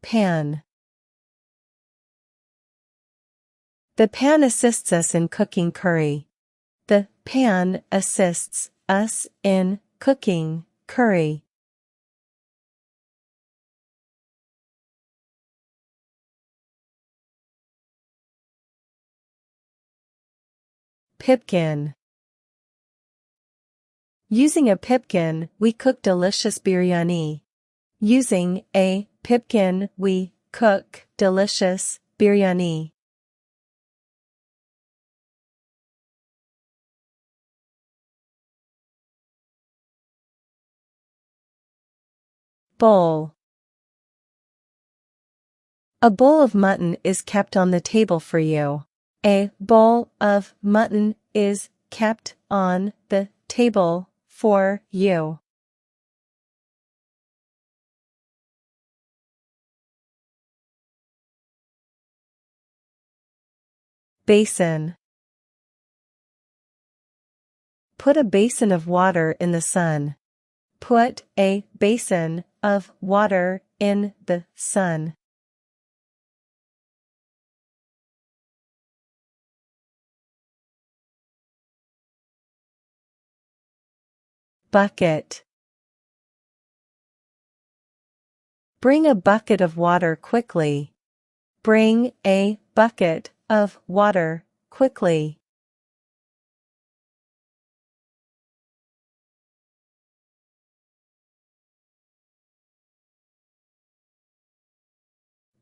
pan. The pan assists us in cooking curry. The pan assists us in cooking curry. Pipkin. Using a pipkin, we cook delicious biryani. Using a pipkin, we cook delicious biryani. Bowl. A bowl of mutton is kept on the table for you. A bowl of mutton is kept on the table for you. Basin. Put a basin of water in the sun. Put a basin of water in the sun. Bucket. Bring a bucket of water quickly. Bring a bucket of water quickly.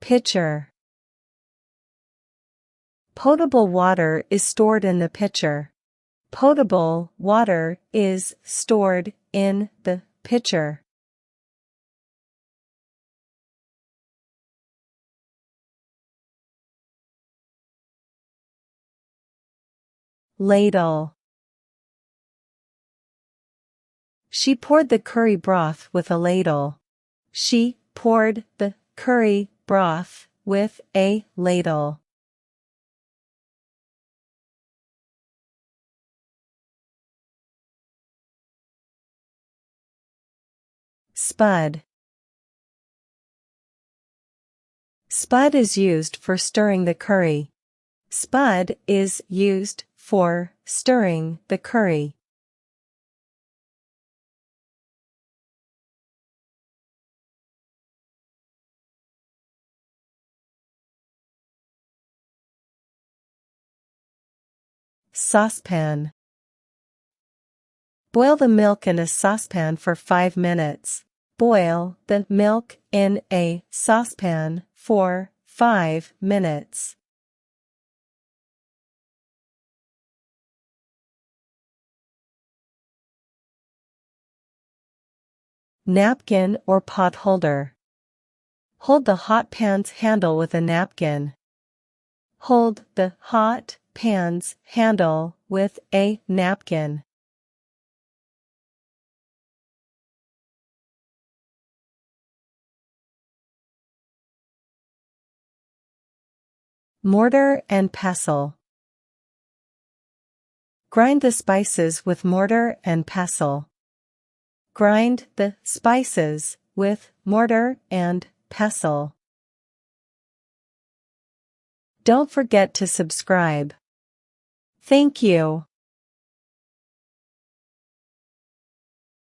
Pitcher. Potable water is stored in the pitcher. Potable water is stored in the pitcher. Ladle. She poured the curry broth with a ladle. She poured the curry broth with a ladle. Spud. Spud is used for stirring the curry. Spud is used for stirring the curry. Saucepan. Boil the milk in a saucepan for 5 minutes. Boil the milk in a saucepan for 5 minutes. Napkin or pot holder. Hold the hot pan's handle with a napkin. Hold the hot pan's handle with a napkin. Mortar and pestle. Grind the spices with mortar and pestle. Grind the spices with mortar and pestle. Don't forget to subscribe. Thank you.